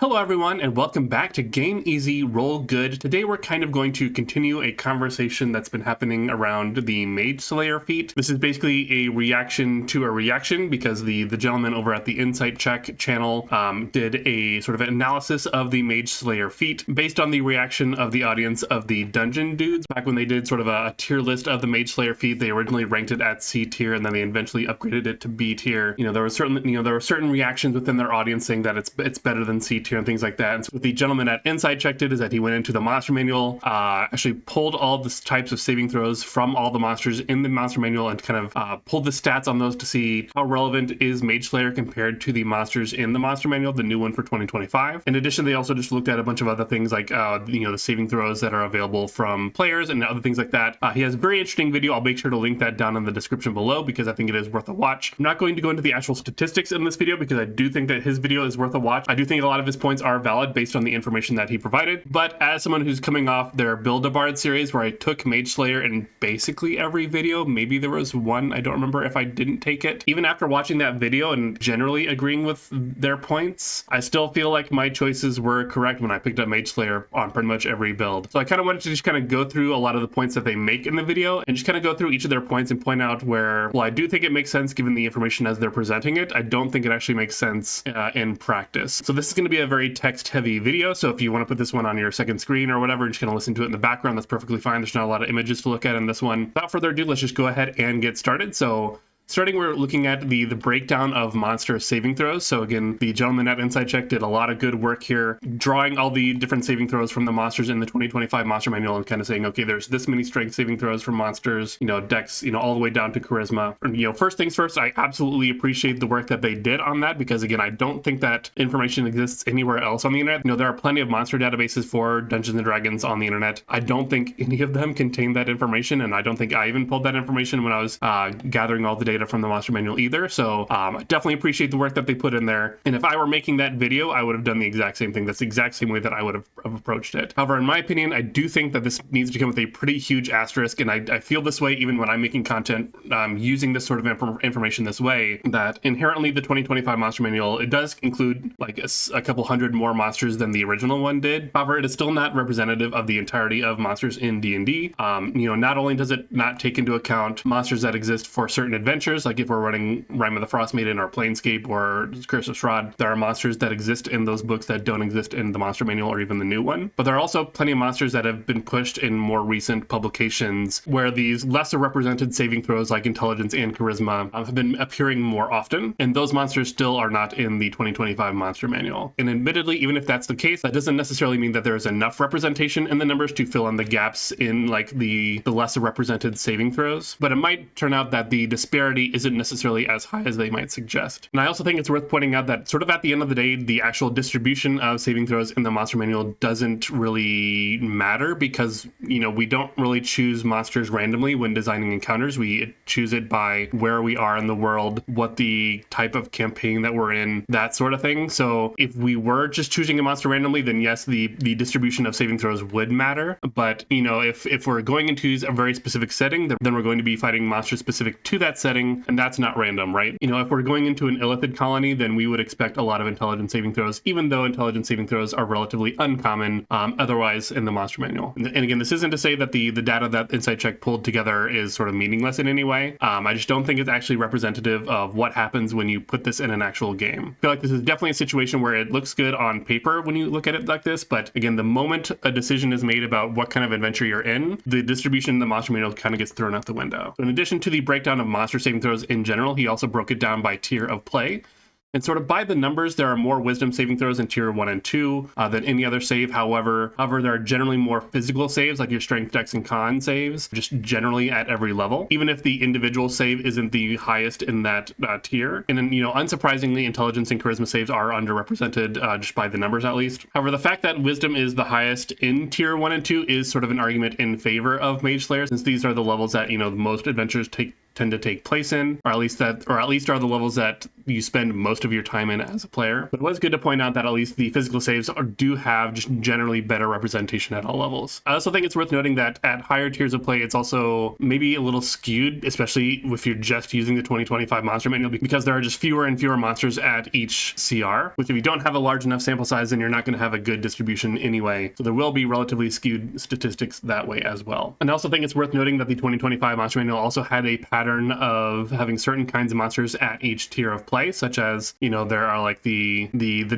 Hello everyone, and welcome back to Game Easy, Roll Good. Today we're kind of going to continue a conversation that's been happening around the Mage Slayer feat. This is basically a reaction to a reaction because the gentleman over at the Insight Check channel did a sort of analysis of the Mage Slayer feat based on the reaction of the audience of the Dungeon Dudes. Back when they did sort of a tier list of the Mage Slayer feat, they originally ranked it at C tier and then they eventually upgraded it to B tier. There were certain reactions within their audience saying that it's better than C tier and things like that. And so what the gentleman at Insight Check did is that he went into the monster manual, actually pulled all the types of saving throws from all the monsters in the monster manual and kind of pulled the stats on those to see how relevant is Mage Slayer compared to the monsters in the monster manual, the new one for 2025. In addition, they also just looked at a bunch of other things like the saving throws that are available from players and other things like that. He has a very interesting video. I'll make sure to link that down in the description below because I think it is worth a watch. I'm not going to go into the actual statistics in this video because I do think that his video is worth a watch. I do think a lot of his points are valid based on the information that he provided, but as someone who's coming off their Build-A-Bard series where I took Mage Slayer in basically every video, maybe there was one, I don't remember if I didn't take it. Even after watching that video and generally agreeing with their points, I still feel like my choices were correct when I picked up Mage Slayer on pretty much every build. So I kind of wanted to just kind of go through a lot of the points that they make in the video and just kind of go through each of their points and point out where, well, I do think it makes sense given the information as they're presenting it. I don't think it actually makes sense in practice. So this is going to be a very text-heavy video, so if you want to put this one on your second screen or whatever and just kind of listen to it in the background, that's perfectly fine. There's not a lot of images to look at in this one. Without further ado, let's just go ahead and get started. So starting, we're looking at the breakdown of monster saving throws. So again, the gentleman at Insight Check did a lot of good work here, drawing all the different saving throws from the monsters in the 2025 monster manual and kind of saying, okay, there's this many strength saving throws for monsters, dex, all the way down to charisma. And, first things first, I absolutely appreciate the work that they did on that because again, I don't think that information exists anywhere else on the internet. There are plenty of monster databases for Dungeons and Dragons on the internet. I don't think any of them contain that information, and I don't think I even pulled that information when I was gathering all the data from the monster manual either. So I definitely appreciate the work that they put in there. And if I were making that video, I would have done the exact same thing. That's the exact same way that I would have approached it. However, in my opinion, I do think that this needs to come with a pretty huge asterisk. And I feel this way even when I'm making content using this sort of information this way, that inherently the 2025 monster manual, it does include like a couple hundred more monsters than the original one did. However, it is still not representative of the entirety of monsters in D&D. Not only does it not take into account monsters that exist for certain adventures, like if we're running Rime of the Frost Maiden or Planescape or Curse of Strahd, there are monsters that exist in those books that don't exist in the monster manual or even the new one. But there are also plenty of monsters that have been pushed in more recent publications where these lesser represented saving throws like intelligence and charisma have been appearing more often, and those monsters still are not in the 2025 monster manual. And admittedly, even if that's the case, that doesn't necessarily mean that there is enough representation in the numbers to fill in the gaps in like the lesser represented saving throws. But it might turn out that the disparity isn't necessarily as high as they might suggest. And I also think it's worth pointing out that sort of at the end of the day, the actual distribution of saving throws in the monster manual doesn't really matter because, we don't really choose monsters randomly when designing encounters. We choose it by where we are in the world, what the type of campaign that we're in, that sort of thing. So if we were just choosing a monster randomly, then yes, the distribution of saving throws would matter. But, if we're going into a very specific setting, then we're going to be fighting monsters specific to that setting, and that's not random, right? If we're going into an illithid colony, then we would expect a lot of intelligence saving throws, even though intelligence saving throws are relatively uncommon otherwise in the monster manual. And again, this isn't to say that the data that Insight Check pulled together is sort of meaningless in any way. I just don't think it's actually representative of what happens when you put this in an actual game. I feel like this is definitely a situation where it looks good on paper when you look at it like this, but again, the moment a decision is made about what kind of adventure you're in, the distribution in the monster manual kind of gets thrown out the window. So in addition to the breakdown of monster saving throws in general, he also broke it down by tier of play. And sort of by the numbers, there are more wisdom saving throws in tier 1 and 2 than any other save. However, there are generally more physical saves like your strength, dex, and con saves, just generally at every level, even if the individual save isn't the highest in that tier. And then, unsurprisingly, intelligence and charisma saves are underrepresented just by the numbers at least. However, the fact that wisdom is the highest in tier 1 and 2 is sort of an argument in favor of Mage Slayer, since these are the levels that, most adventures tend tend to take place in, or at least are the levels that you spend most of your time in as a player. But it was good to point out that at least the physical saves do have just generally better representation at all levels. I also think it's worth noting that at higher tiers of play, it's also maybe a little skewed, especially if you're just using the 2025 monster manual, because there are just fewer and fewer monsters at each CR, which if you don't have a large enough sample size, then you're not going to have a good distribution anyway. So there will be relatively skewed statistics that way as well. And I also think it's worth noting that the 2025 monster manual also had a pattern of having certain kinds of monsters at each tier of play, such as, you know, there are like the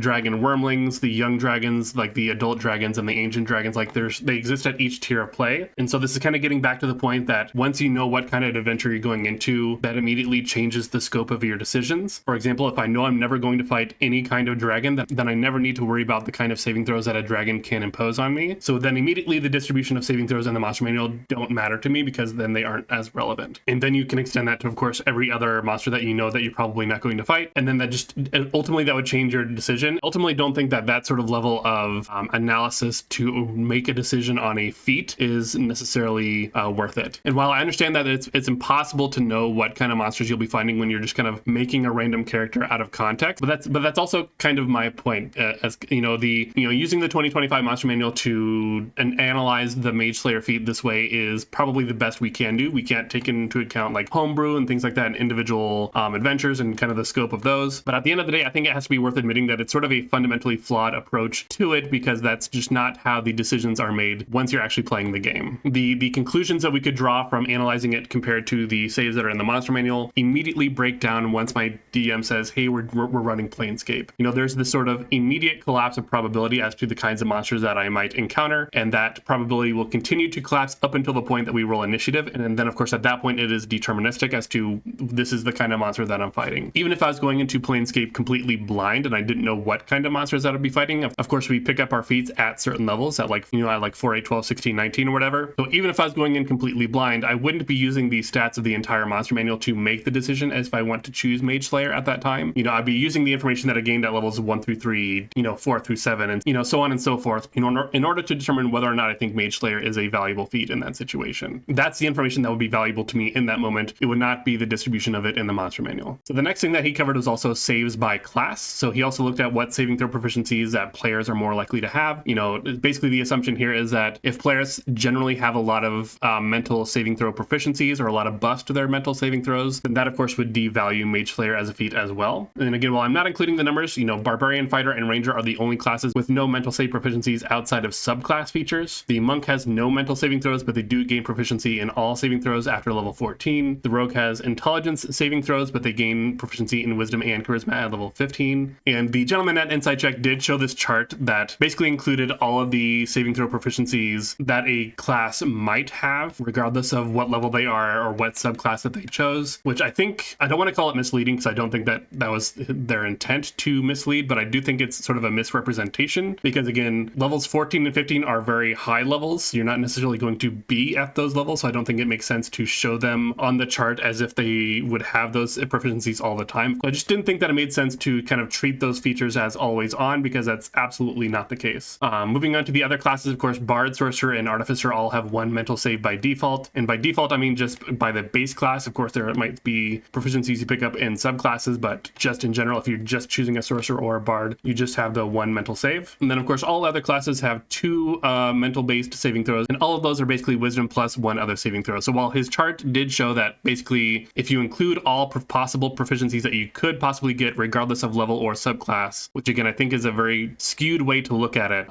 dragon wormlings, the young dragons, like the adult dragons, and the ancient dragons. Like they exist at each tier of play. And so this is kind of getting back to the point that once you know what kind of adventure you're going into, that immediately changes the scope of your decisions. For example, if I know I'm never going to fight any kind of dragon, then I never need to worry about the kind of saving throws that a dragon can impose on me. So then immediately the distribution of saving throws in the monster manual don't matter to me, because then they aren't as relevant. And then you can extend that to, of course, every other monster that you know that you're probably not going to fight. And then that just ultimately that would change your decision. Ultimately, don't think that that sort of level of analysis to make a decision on a feat is necessarily worth it. And while I understand that it's impossible to know what kind of monsters you'll be finding when you're just kind of making a random character out of context, but that's also kind of my point. As using the 2025 monster manual to analyze the Mage Slayer feat this way is probably the best we can do. We can't take into account like homebrew and things like that, and individual adventures and kind of the scope of those. But at the end of the day, I think it has to be worth admitting that it's sort of a fundamentally flawed approach to it, because that's just not how the decisions are made once you're actually playing the game. The conclusions that we could draw from analyzing it compared to the saves that are in the monster manual immediately break down once my DM says, hey, we're running Planescape. You know, there's this sort of immediate collapse of probability as to the kinds of monsters that I might encounter, and that probability will continue to collapse up until the point that we roll initiative. And then of course, at that point, it is deterministic as to this is the kind of monster that I'm fighting. Even if I was going into Planescape completely blind and I didn't know what kind of monsters that I'd be fighting, of course, we pick up our feats at certain levels at like 4, 8, 12, 16, 19 or whatever. So even if I was going in completely blind, I wouldn't be using the stats of the entire monster manual to make the decision as if I want to choose Mage Slayer at that time. You know, I'd be using the information that I gained at levels 1 through 3, 4 through 7, and so on and so forth, in order to determine whether or not I think Mage Slayer is a valuable feat in that situation. That's the information that would be valuable to me in that moment. It would not be the distribution of it in the monster manual. So the next thing that he covered was also saves by class. So he also looked at what saving throw proficiencies that players are more likely to have. You know, basically the assumption here is that if players generally have a lot of mental saving throw proficiencies or a lot of buffs to their mental saving throws, then that of course would devalue Mage Slayer as a feat as well. And again, while I'm not including the numbers, Barbarian, Fighter, and Ranger are the only classes with no mental save proficiencies outside of subclass features. The Monk has no mental saving throws, but they do gain proficiency in all saving throws after level 14. The Rogue has intelligence saving throws, but they gain proficiency in Wisdom and Charisma at level 15. And the gentleman at Insight Check did show this chart that basically included all of the saving throw proficiencies that a class might have, regardless of what level they are or what subclass that they chose, which I don't want to call it misleading, because I don't think that was their intent to mislead, but I do think it's sort of a misrepresentation, because again, levels 14 and 15 are very high levels. You're not necessarily going to be at those levels, so I don't think it makes sense to show them on the chart as if they would have those proficiencies all the time. I just didn't think that it made sense to kind of treat those features as always on, because that's absolutely not the case. Moving on to the other classes, of course, Bard, Sorcerer, and Artificer all have one mental save by default. And by default, I mean just by the base class. Of course, there might be proficiencies you pick up in subclasses, but just in general, if you're just choosing a Sorcerer or a Bard, you just have the one mental save. And then, of course, all other classes have 2 mental-based saving throws, and all of those are basically Wisdom plus 1 other saving throw. So while his chart did show that basically if you include all possible proficiencies that you could possibly get regardless of level or subclass, which again I think is a very skewed way to look at it,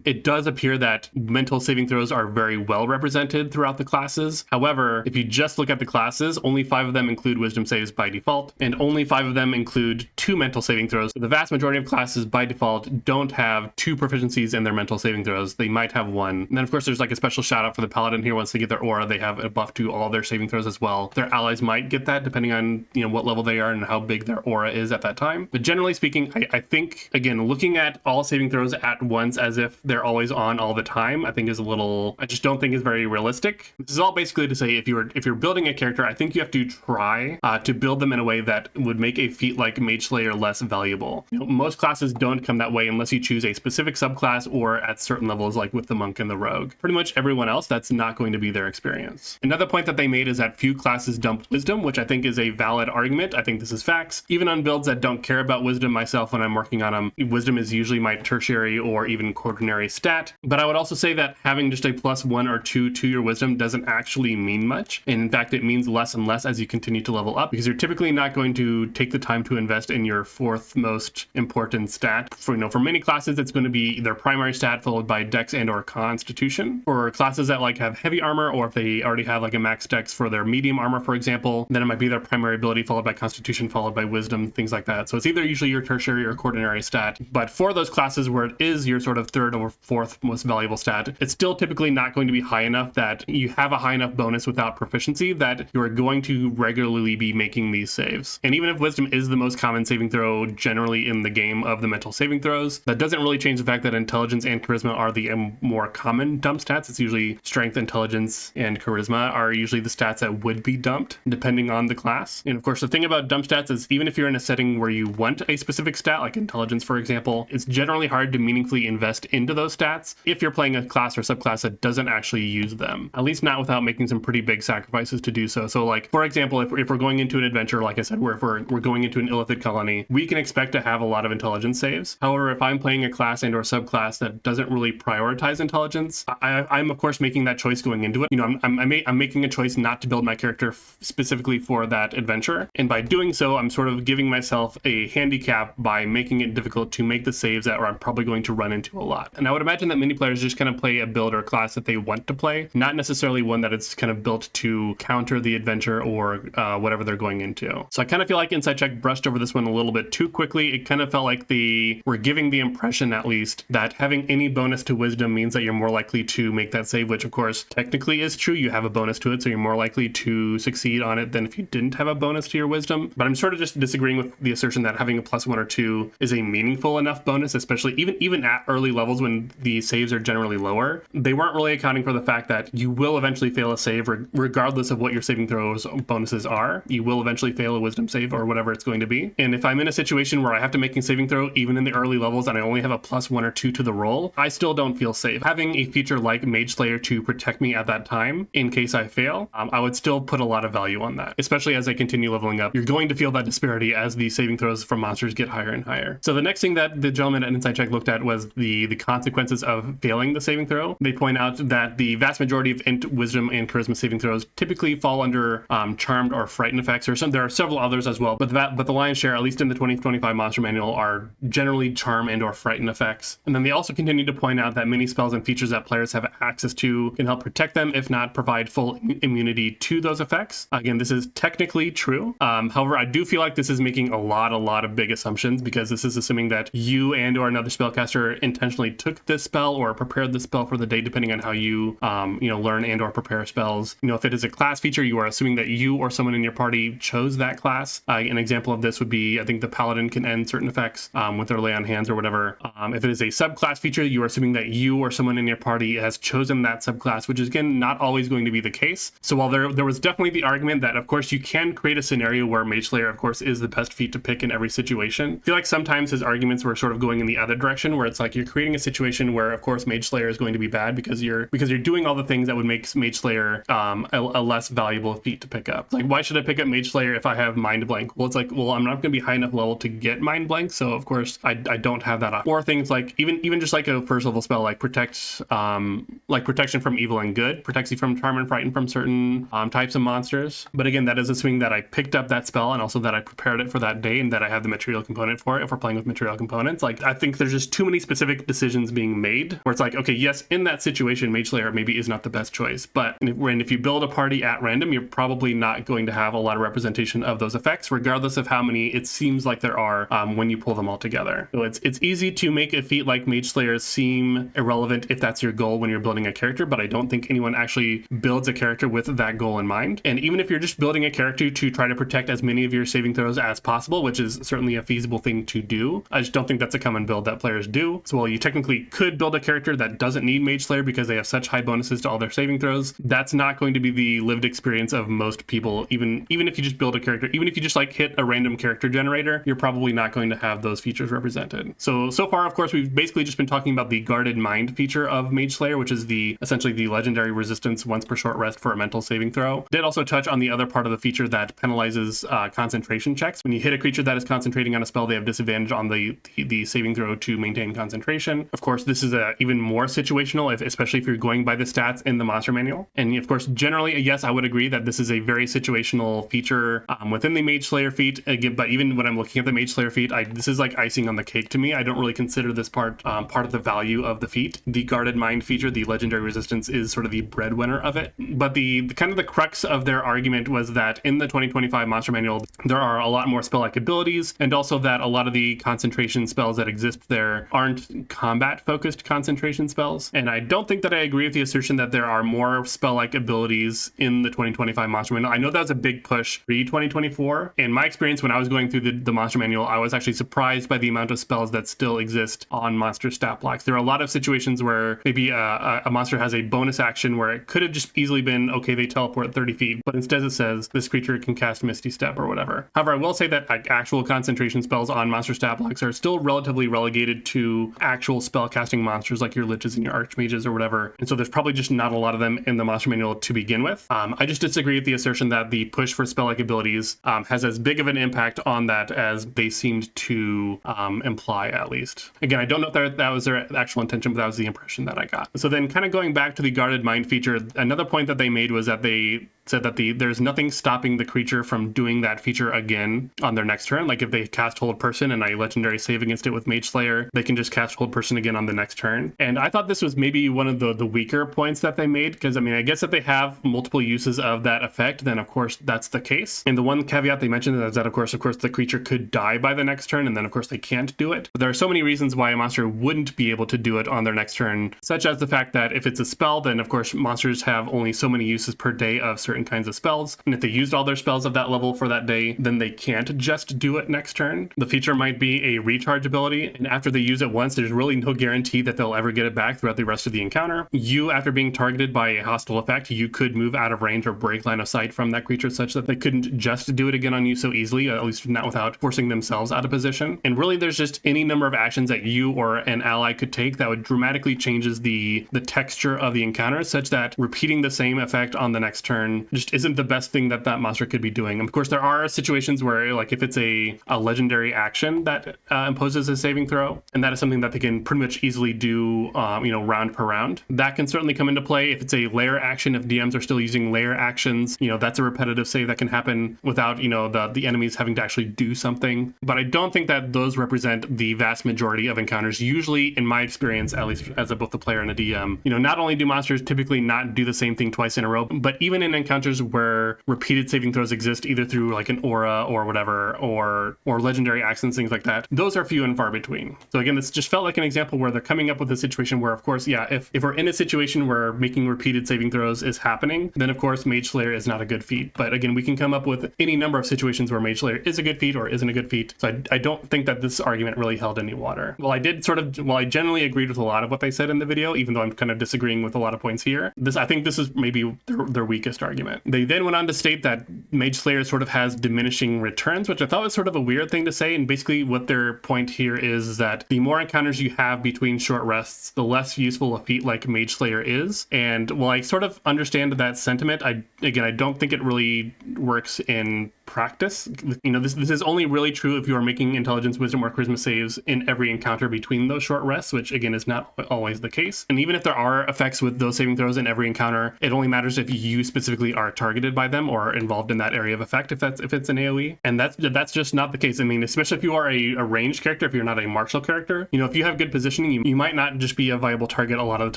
it does appear that mental saving throws are very well represented throughout the classes. However, if you just look at the classes, only 5 of them include Wisdom saves by default, and only 5 of them include 2 mental saving throws. So the vast majority of classes by default don't have 2 proficiencies in their mental saving throws. They might have 1. And then of course there's like a special shout out for the Paladin here. Once they get their aura, they have a buff to all their saving throws as well. Their allies might get that depending on what level they are and how big their aura is at that time. But generally speaking, I think, again, looking at all saving throws at once as if they're always on all the time, I think is I just don't think is very realistic. This is all basically to say if you're building a character, I think you have to try to build them in a way that would make a feat like Mage Slayer less valuable. Most classes don't come that way unless you choose a specific subclass or at certain levels, like with the Monk and the Rogue. Pretty much everyone else, that's not going to be their experience. Another point that they made is that few classes dump wisdom, which I think is a valid argument. I think this is facts. Even on builds that don't care about wisdom myself when I'm working on them, wisdom is usually my tertiary or even quaternary stat. But I would also say that having just a +1 or 2 to your wisdom doesn't actually mean much. And in fact, it means less and less as you continue to level up, because you're typically not going to take the time to invest in your fourth most important stat. For many classes, it's going to be their primary stat followed by dex and or constitution. For classes that like have heavy armor, or if they already have like a max dex for their medium armor, for example, then it might be their primary ability followed by constitution followed by wisdom, things like that. So it's either usually your tertiary or quaternary stat. But for those classes where it is your sort of third or fourth most valuable stat, it's still typically not going to be high enough that you have a high enough bonus without proficiency that you're going to regularly be making these saves. And even if wisdom is the most common saving throw generally in the game of the mental saving throws, that doesn't really change the fact that intelligence and charisma are the more common dump stats. It's usually strength, intelligence, and charisma are usually the stats that would be dumped depending on the class. And of course, the thing about dump stats is even if you're in a setting where you want a specific stat, like intelligence, for example, it's generally hard to meaningfully invest into those stats if you're playing a class or subclass that doesn't actually use them, at least not without making some pretty big sacrifices to do so. So like, for example, if we're going into an adventure, like I said, where if we're going into an illithid colony, we can expect to have a lot of intelligence saves. However, if I'm playing a class and or subclass that doesn't really prioritize intelligence, I'm of course making that choice going into it. I'm making a choice not to build my character specifically for that adventure. And by doing so, I'm sort of giving myself a handicap by making it difficult to make the saves that I'm probably going to run into a lot. And I would imagine that many players just kind of play a build or class that they want to play, not necessarily one that it's kind of built to counter the adventure or whatever they're going into. So I kind of feel like Insight Check brushed over this one a little bit too quickly. It kind of felt like we're giving the impression, at least, that having any bonus to wisdom means that you're more likely to make that save, which of course technically is true. You have a bonus to it, so you're more likely to succeed on it than if you didn't have a bonus to your wisdom. But I'm sort of just disagreeing with the assertion that having a +1 or 2 is a meaningful enough bonus, especially even at early levels when the saves are generally lower. They weren't really accounting for the fact that you will eventually fail a save regardless of what your saving throws bonuses are. You will eventually fail a wisdom save or whatever it's going to be. And if I'm in a situation where I have to make a saving throw even in the early levels and I only have a +1 or 2 to the roll, I still don't feel safe. Having a feature like Mage Slayer to protect me at that time in case I fail, I would still put a lot of value on that, especially as I continue leveling up. You're going to feel that disparity as the saving throws from monsters get higher and higher. So the next thing that the gentleman at Insight Check looked at was the consequences of failing the saving throw. They point out that the vast majority of int, wisdom, and charisma saving throws typically fall under charmed or frightened effects, or there are several others as well, but the lion's share, at least in the 2025 Monster Manual, are generally charm and or frightened effects. And then they also continue to point out that many spells and features that players have access to can help protect them, if not provide full immunity to those effects. Again, this is technically true. However, I do feel like this is making a lot of big assumptions, because this is assuming that you and or another spellcaster intentionally took this spell or prepared this spell for the day, depending on how you learn and or prepare spells. If it is a class feature, you are assuming that you or someone in your party chose that class. An example of this would be, I think the paladin can end certain effects with their lay on hands or whatever. If it is a subclass feature, you are assuming that you or someone in your party has chosen that subclass, which is again not always going to be the case. So while there was definitely the argument that of course you can create a scenario where Mage Slayer of course is the best feat to pick in every situation, I feel like sometimes his arguments were sort of going in the other direction, where it's like you're creating a situation where of course Mage Slayer is going to be bad because you're doing all the things that would make Mage Slayer a less valuable feat to pick up. Like, why should I pick up Mage Slayer if I have Mind Blank? Well, it's like, well, I'm not going to be high enough level to get Mind Blank, so of course I don't have that option. Or things like even just like a first level spell like protection from evil and good, protects you from charm and frighten from certain types of monsters. But again, that is assuming that I picked up that spell and also that I prepared it for that day and that I have the material component for it if we're playing with material components. Like, I think there's just too many specific decisions being made where it's like, okay, yes, in that situation, Mage Slayer maybe is not the best choice, but if you build a party at random, you're probably not going to have a lot of representation of those effects, regardless of how many it seems like there are when you pull them all together. So it's easy to make a feat like Mage Slayer seem irrelevant if that's your goal when you're building a character, but I don't think anyone actually builds a character with that goal in mind. And even if you're just building a character to try to protect as many of your saving throws as possible, which is certainly a feasible thing to do, I just don't think that's a common build that players do. So while you technically could build a character that doesn't need Mage Slayer because they have such high bonuses to all their saving throws, that's not going to be the lived experience of most people. Even if you just build a character, even if you just like hit a random character generator, you're probably not going to have those features represented. So far, of course, we've basically just been talking about the guarded mind feature of Mage Slayer, which is essentially the legendary resistance once per short rest for a mental saving throw. Did also touch on the other part of the feature that penalizes concentration checks. When you hit a creature that is concentrating on a spell, they have disadvantage on the saving throw to maintain concentration. Of course, this is even more situational, especially if you're going by the stats in the monster manual. And of course, generally, yes, I would agree that this is a very situational feature within the Mage Slayer feat. Again, but even when I'm looking at the Mage Slayer feat, this is like icing on the cake to me. I don't really consider this part of the value of the feat. The Guarded Mind feature, the legendary resistance, is sort of the breadwinner of it. But the kind of the crux of their argument was that in the 2025 monster manual, there are a lot more spell-like abilities, and also that a lot of the concentration spells that exist there aren't combat-focused concentration spells. And I don't think that I agree with the assertion that there are more spell-like abilities in the 2025 monster manual. I know that was a big push pre-2024. In my experience, when I was going through the monster manual, I was actually surprised by the amount of spells that still exist on monster stat blocks. There are a lot of situations where maybe a monster has a bonus action where it could have just easily been, okay, they teleport 30 feet, but instead it says this creature can cast Misty Step or whatever. However, I will say that like actual concentration spells on monster stat blocks are still relatively relegated to actual spell casting monsters like your liches and your archmages or whatever. And so there's probably just not a lot of them in the monster manual to begin with. I just disagree with the assertion that the push for spell-like abilities has as big of an impact on that as they seemed to imply, at least. Again, I don't know if that was their actual intention, but that was the impression that I got. So then kind of going back to the Guarded Mind feature, another point that they made was that they said that there's nothing stopping the creature from doing that feature again on their next turn. Like if they cast Hold Person and I legendary save against it with Mage Slayer, they can just cast Hold Person again on the next turn. And I thought this was maybe one of the weaker points that they made, because I mean, I guess if they have multiple uses of that effect, then of course that's the case. And the one caveat they mentioned is that of course the creature could die by the next turn, and then of course they can't do it. But there are so many reasons why a monster wouldn't be able to do it on their next turn, such as the fact that if it's a spell, then of course monsters have only so many uses per day of certain kinds of spells, and if they used all their spells of that level for that day, then they can't just do it next turn. The feature might be a recharge ability, and after they use it once, there's really no guarantee that they'll ever get it back throughout the rest of the encounter. After being targeted by a hostile effect, you could move out of range or break line of sight from that creature such that they couldn't just do it again on you so easily, at least not without forcing themselves out of position. And really there's just any number of actions that you or an ally could take that would dramatically changes the texture of the encounter, such that repeating the same effect on the next turn just isn't the best thing that monster could be doing. Of course, there are situations where, like, if it's a legendary action that imposes a saving throw, and that is something that they can pretty much easily do, round per round, that can certainly come into play. If it's a layer action, if DMs are still using layer actions, that's a repetitive save that can happen without, the enemies having to actually do something. But I don't think that those represent the vast majority of encounters. Usually, in my experience, at least as both a player and a DM, not only do monsters typically not do the same thing twice in a row, but even in encounters where repeated saving throws exist either through like an aura or whatever, or legendary actions, things like that, those are few and far between. So again, this just felt like an example where they're coming up with a situation where, of course, if we're in a situation where making repeated saving throws is happening, then of course Mage Slayer is not a good feat. But again, we can come up with any number of situations where Mage Slayer is a good feat or isn't a good feat. So I don't think that this argument really held any water. Well, I generally agreed with a lot of what they said in the video, even though I'm kind of disagreeing with a lot of points here. I think this is maybe their weakest argument. They then went on to state that Mage Slayer sort of has diminishing returns, which I thought was sort of a weird thing to say. And basically what their point here is that the more encounters you have between short rests, the less useful a feat like Mage Slayer is. And while I sort of understand that sentiment, I don't think it really works in practice. This is only really true if you are making intelligence, wisdom, or charisma saves in every encounter between those short rests, which again is not always the case. And even if there are effects with those saving throws in every encounter, it only matters if you specifically are targeted by them or involved in that area of effect, if it's an AoE. And that's just not the case. I mean, especially if you are a ranged character, if you're not a martial character, if you have good positioning, you might not just be a viable target a lot of the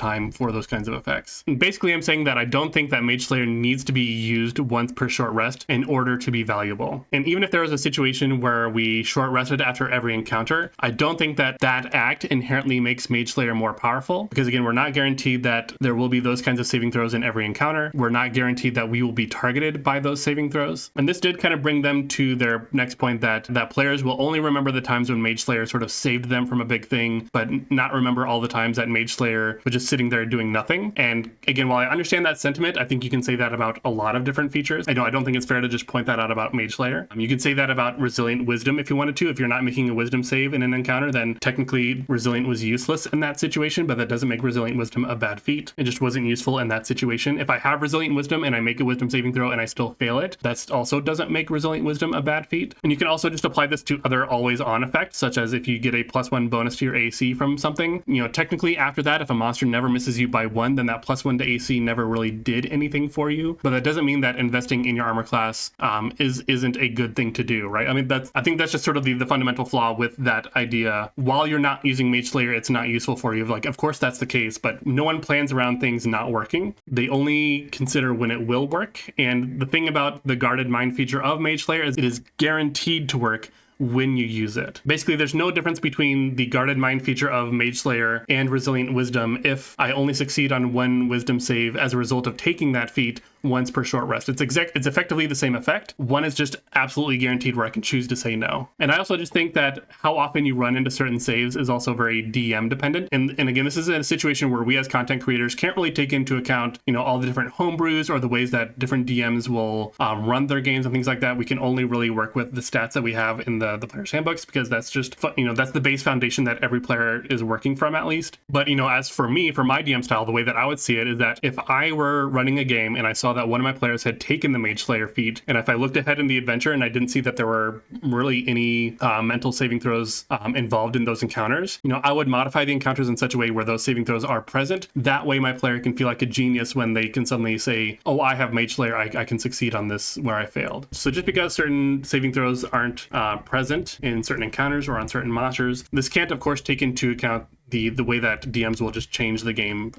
time for those kinds of effects. And basically, I'm saying that I don't think that Mage Slayer needs to be used once per short rest in order to be valuable. And even if there was a situation where we short rested after every encounter, I don't think that act inherently makes Mage Slayer more powerful, because again, we're not guaranteed that there will be those kinds of saving throws in every encounter. We're not guaranteed that we will be targeted by those saving throws. And this did kind of bring them to their next point that players will only remember the times when Mage Slayer sort of saved them from a big thing, but not remember all the times that Mage Slayer was just sitting there doing nothing. And again, while I understand that sentiment, I think you can say that about a lot of different features. I don't think it's fair to just point that out about about Mage Slayer. You can say that about Resilient Wisdom if you wanted to. If you're not making a wisdom save in an encounter, then technically Resilient was useless in that situation, but that doesn't make Resilient Wisdom a bad feat. It just wasn't useful in that situation. If I have Resilient Wisdom and I make a wisdom saving throw and I still fail it, that also doesn't make Resilient Wisdom a bad feat. And you can also just apply this to other always on effects, such as if you get a +1 bonus to your AC from something, technically after that, if a monster never misses you by 1, then that +1 to AC never really did anything for you. But that doesn't mean that investing in your armor class isn't a good thing to do, right? I mean, I think that's just sort of the fundamental flaw with that idea. While you're not using Mage Slayer, it's not useful for you. Like, of course that's the case, but no one plans around things not working. They only consider when it will work. And the thing about the guarded mind feature of Mage Slayer is it is guaranteed to work when you use it. Basically, there's no difference between the guarded mind feature of Mage Slayer and Resilient Wisdom if I only succeed on one wisdom save as a result of taking that feat once per short rest. It's effectively the same effect. One is just absolutely guaranteed where I can choose to say no. And I also just think that how often you run into certain saves is also very DM dependent. And again, this is a situation where we as content creators can't really take into account, all the different homebrews or the ways that different DMs will run their games and things like that. We can only really work with the stats that we have in the player's handbooks, because that's just, that's the base foundation that every player is working from, at least. But, as for me, for my DM style, the way that I would see it is that if I were running a game and I saw that one of my players had taken the Mage Slayer feat, and if I looked ahead in the adventure and I didn't see that there were really any mental saving throws involved in those encounters, I would modify the encounters in such a way where those saving throws are present. That way my player can feel like a genius when they can suddenly say, oh, I have Mage Slayer, I can succeed on this where I failed. So just because certain saving throws aren't present in certain encounters or on certain monsters, this can't, of course, take into account the way that DMs will just change the game,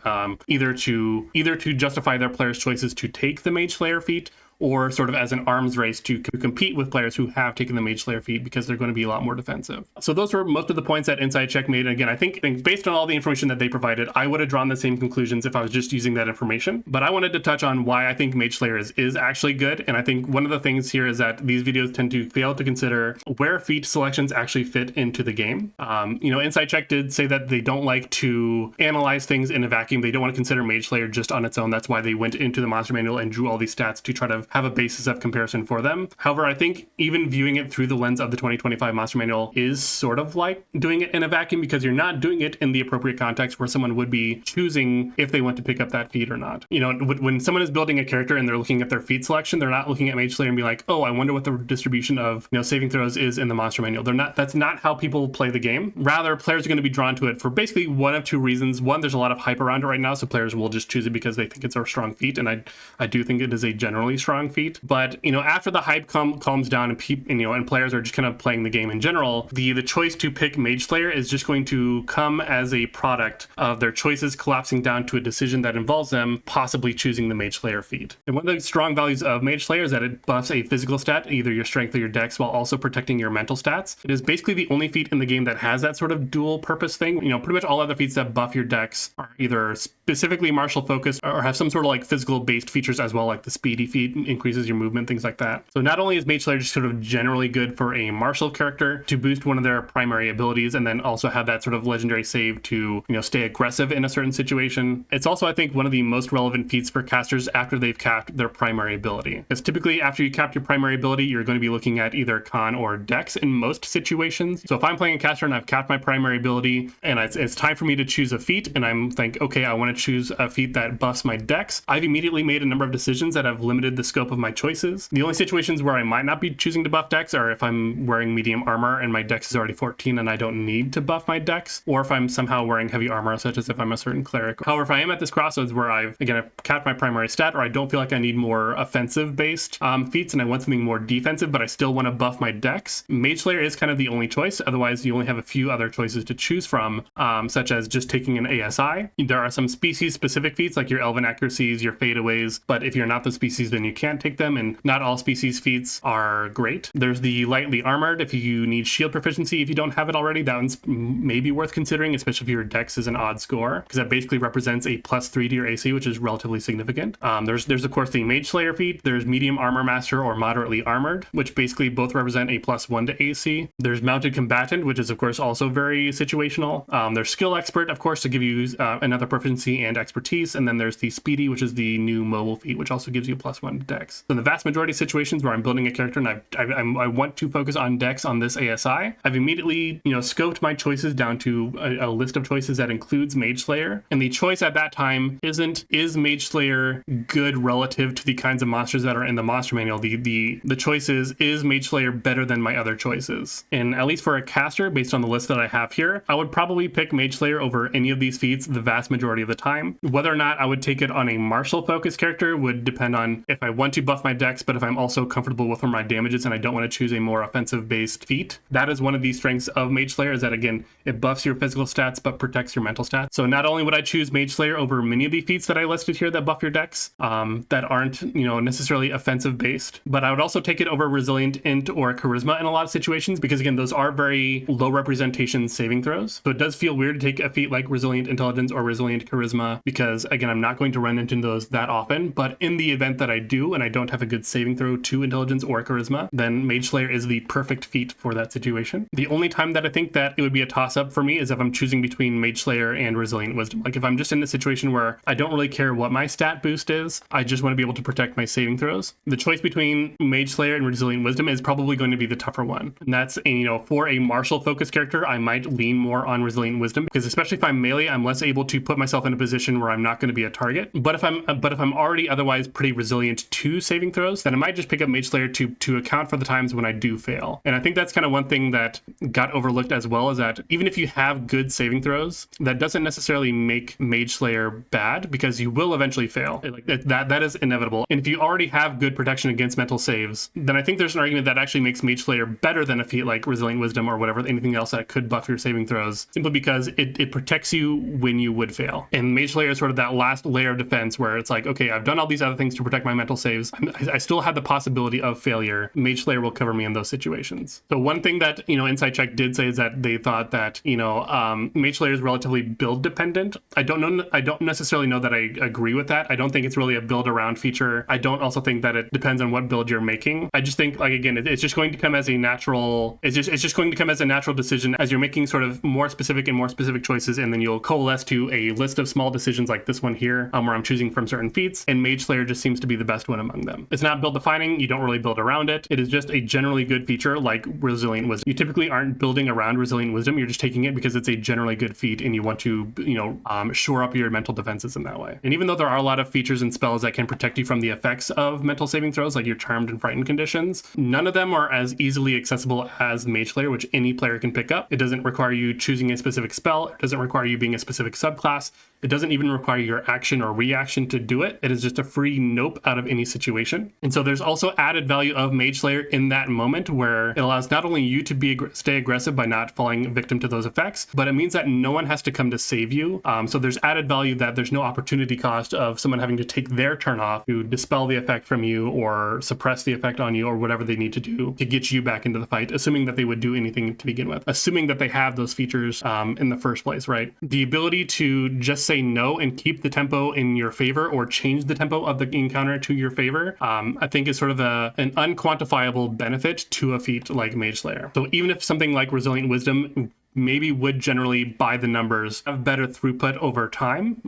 either to justify their players' choices to take the Mage Slayer feat, or sort of as an arms race to compete with players who have taken the Mage Slayer feat, because they're going to be a lot more defensive. So those were most of the points that Inside Check made. And again, I think based on all the information that they provided, I would have drawn the same conclusions if I was just using that information. But I wanted to touch on why I think Mage Slayer is actually good. And I think one of the things here is that these videos tend to fail to consider where feat selections actually fit into the game. Inside Check did say that they don't like to analyze things in a vacuum. They don't want to consider Mage Slayer just on its own. That's why they went into the monster manual and drew all these stats to try to have a basis of comparison for them. However, I think even viewing it through the lens of the 2025 Monster Manual is sort of like doing it in a vacuum, because you're not doing it in the appropriate context where someone would be choosing if they want to pick up that feat or not. When someone is building a character and they're looking at their feat selection, they're not looking at Mage Slayer and be like, oh, I wonder what the distribution of saving throws is in the Monster Manual. That's not how people play the game. Rather, players are going to be drawn to it for basically one of two reasons. One, there's a lot of hype around it right now, so players will just choose it because they think it's a strong feat, and I do think it is a generally strong feat. But after the hype calms down and players are just kind of playing the game in general, the choice to pick Mage Slayer is just going to come as a product of their choices collapsing down to a decision that involves them possibly choosing the Mage Slayer feat. And one of the strong values of Mage Slayer is that it buffs a physical stat, either your strength or your dex, while also protecting your mental stats. It is basically the only feat in the game that has that sort of dual purpose thing. Pretty much all other feats that buff your dex are either specifically martial focused or have some sort of like physical based features as well, like the speedy feat increases your movement, things like that. So not only is Mage Slayer just sort of generally good for a martial character to boost one of their primary abilities, and then also have that sort of legendary save to stay aggressive in a certain situation, it's also, I think, one of the most relevant feats for casters after they've capped their primary ability. Because typically after you cap your primary ability, you're going to be looking at either con or dex in most situations. So if I'm playing a caster and I've capped my primary ability and it's time for me to choose a feat, and I'm think, okay, I want to choose a feat that buffs my dex, I've immediately made a number of decisions that have limited the scope of my choices. The only situations where I might not be choosing to buff dex are if I'm wearing medium armor and my dex is already 14 and I don't need to buff my dex, or if I'm somehow wearing heavy armor, such as if I'm a certain cleric. However, if I am at this crossroads where I've capped my primary stat, or I don't feel like I need more offensive based feats and I want something more defensive, but I still want to buff my dex, Mage Slayer is kind of the only choice. Otherwise, you only have a few other choices to choose from, such as just taking an ASI. There are some species specific feats like your Elven Accuracies, your Fadeaways, but if you're not the species, then you can't take them, and not all species feats are great. There's the Lightly Armored. If you need shield proficiency, if you don't have it already, that one's maybe worth considering, especially if your dex is an odd score, because that basically represents a +3 to your AC, which is relatively significant. There's of course the Mage Slayer feat. There's Medium Armor Master or Moderately Armored, which basically both represent a +1 to AC. There's Mounted Combatant, which is of course also very situational. There's Skill Expert, of course, to give you another proficiency and expertise, and then there's the Speedy, which is the new mobile feat, which also gives you +1 dex. So in the vast majority of situations where I'm building a character and I want to focus on dex on this ASI, I've immediately, scoped my choices down to a list of choices that includes Mage Slayer. And the choice at that time isn't, is Mage Slayer good relative to the kinds of monsters that are in the monster manual? The choice is Mage Slayer better than my other choices? And at least for a caster, based on the list that I have here, I would probably pick Mage Slayer over any of these feats the vast majority of the time. Whether or not I would take it on a martial focused character would depend on if I want to buff my dex, but if I'm also comfortable with where my damage is and I don't want to choose a more offensive based feat. That is one of the strengths of Mage Slayer, is that again, it buffs your physical stats but protects your mental stats. So not only would I choose Mage Slayer over many of the feats that I listed here that buff your dex, that aren't necessarily offensive based, but I would also take it over Resilient, Int, or Charisma in a lot of situations, because again, those are very low representation saving throws. So it does feel weird to take a feat like Resilient Intelligence or Resilient Charisma, because again, I'm not going to run into those that often. But in the event that I do and I don't have a good saving throw to Intelligence or Charisma, then Mage Slayer is the perfect feat for that situation. The only time that I think that it would be a toss-up for me is if I'm choosing between Mage Slayer and Resilient Wisdom. Like if I'm just in a situation where I don't really care what my stat boost is, I just want to be able to protect my saving throws, the choice between Mage Slayer and Resilient Wisdom is probably going to be the tougher one. And that's, for a martial focused character, I might lean more on Resilient Wisdom, because especially if I'm melee, I'm less able to put myself in a position where I'm not going to be a target. But if I'm already otherwise pretty resilient to saving throws, then I might just pick up Mage Slayer to account for the times when I do fail. And I think that's kind of one thing that got overlooked as well, is that even if you have good saving throws, that doesn't necessarily make Mage Slayer bad, because you will eventually fail. Like that is inevitable. And if you already have good protection against mental saves, then I think there's an argument that actually makes Mage Slayer better than a feat like Resilient Wisdom or whatever, anything else that could buff your saving throws, simply because it protects you when you would fail. And Mage Slayer is sort of that last layer of defense where it's like, okay, I've done all these other things to protect my mental saves. I still have the possibility of failure. Mage Slayer will cover me in those situations. So one thing that, Insight Check did say is that they thought that, Mage Slayer is relatively build dependent. I don't necessarily know that I agree with that. I don't think it's really a build around feature. I don't also think that it depends on what build you're making. I just think, like, again, it's just going to come as a natural, it's just going to come as a natural decision as you're making sort of more specific choices, and then you'll coalesce to a list of small decisions like this one here, where I'm choosing from certain feats, and Mage Slayer just seems to be the best one among them. It's not build defining. You don't really build around it. It is just a generally good feature like Resilient Wisdom. You typically aren't building around Resilient Wisdom. You're just taking it because it's a generally good feat and you want to, shore up your mental defenses in that way. And even though there are a lot of features and spells that can protect you from the effects of mental saving throws, like your Charmed and Frightened conditions, none of them are as easily accessible as Mage Slayer, which any player can pick up. It doesn't require you choosing a specific spell. It doesn't require you being a specific subclass. It doesn't even require your action or reaction to do it. It is just a free nope out of any situation. And so there's also added value of Mage Slayer in that moment, where it allows not only you to stay aggressive by not falling victim to those effects, but it means that no one has to come to save you. So there's added value that there's no opportunity cost of someone having to take their turn off to dispel the effect from you or suppress the effect on you or whatever they need to do to get you back into the fight, assuming that they would do anything to begin with, assuming that they have those features in the first place, right? The ability to just say no and keep the tempo in your favor or change the tempo of the encounter to your favor, I think is sort of an unquantifiable benefit to a feat like Mage Slayer. So even if something like Resilient Wisdom maybe would generally, by the numbers, have better throughput over time,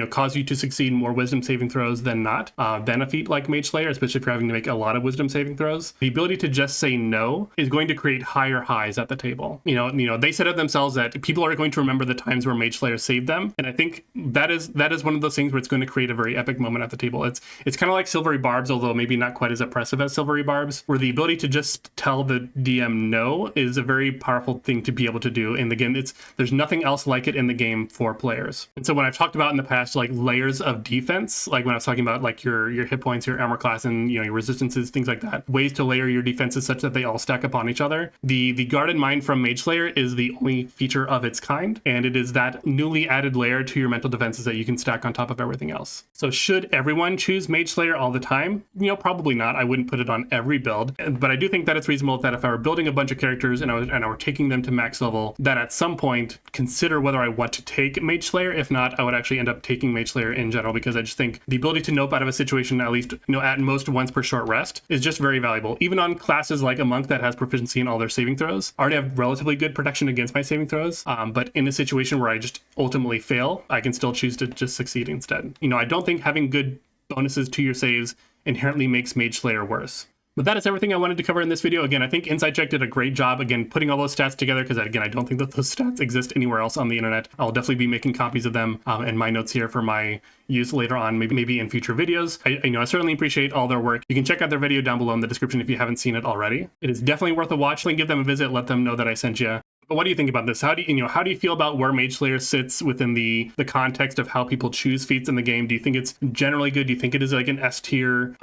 cause you to succeed more wisdom saving throws than not, than a feat like Mage Slayer, especially if you're having to make a lot of wisdom saving throws. The ability to just say no is going to create higher highs at the table. They said it themselves that people are going to remember the times where Mage Slayer saved them, and I think that is one of those things where it's going to create a very epic moment at the table. It's kind of like Silvery Barbs, although maybe not quite as oppressive as Silvery Barbs, where the ability to just tell the DM no is a very powerful thing to be able to do. And again, there's nothing else like it in the game for players. And so when I've talked about in the past, like layers of defense, like when I was talking about like your hit points, your armor class, and your resistances, things like that, ways to layer your defenses such that they all stack upon each other. The Guarded Mind from Mage Slayer is the only feature of its kind, and it is that newly added layer to your mental defenses that you can stack on top of everything else. So should everyone choose Mage Slayer all the time? Probably not. I wouldn't put it on every build, but I do think that it's reasonable that if I were building a bunch of characters and I were taking them to max level, that at some point consider whether I want to take Mage Slayer. If not, I would actually end up taking Mage Slayer in general, because I just think the ability to nope out of a situation, at least at most once per short rest, is just very valuable. Even on classes like a monk that has proficiency in all their saving throws, I already have relatively good protection against my saving throws, but in a situation where I just ultimately fail, I can still choose to just succeed instead. I don't think having good bonuses to your saves inherently makes Mage Slayer worse. But that is everything I wanted to cover in this video. Again, I think Inside Check did a great job, again, putting all those stats together, because again, I don't think that those stats exist anywhere else on the internet. I'll definitely be making copies of them and my notes here for my use later on, maybe in future videos. I certainly appreciate all their work. You can check out their video down below in the description if you haven't seen it already. It is definitely worth a watch. Give them a visit, let them know that I sent you. But what do you think about this? How do you feel about where Mage Slayer sits within the context of how people choose feats in the game? Do you think it's generally good? Do you think it is like an S tier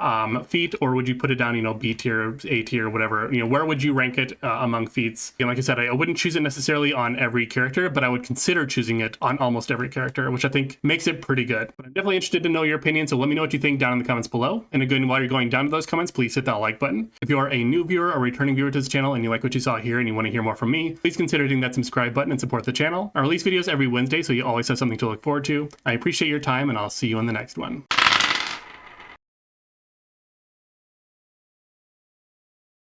feat, or would you put it down, B tier, A tier, whatever? Where would you rank it among feats? Like I said, I wouldn't choose it necessarily on every character, but I would consider choosing it on almost every character, which I think makes it pretty good. But I'm definitely interested to know your opinion, so let me know what you think down in the comments below. And again, while you're going down to those comments, please hit that like button. If you are a new viewer or returning viewer to this channel and you like what you saw here and you want to hear more from me, please consider hitting that subscribe button and support the channel. I release videos every Wednesday, so you always have something to look forward to. I appreciate your time, and I'll see you in the next one.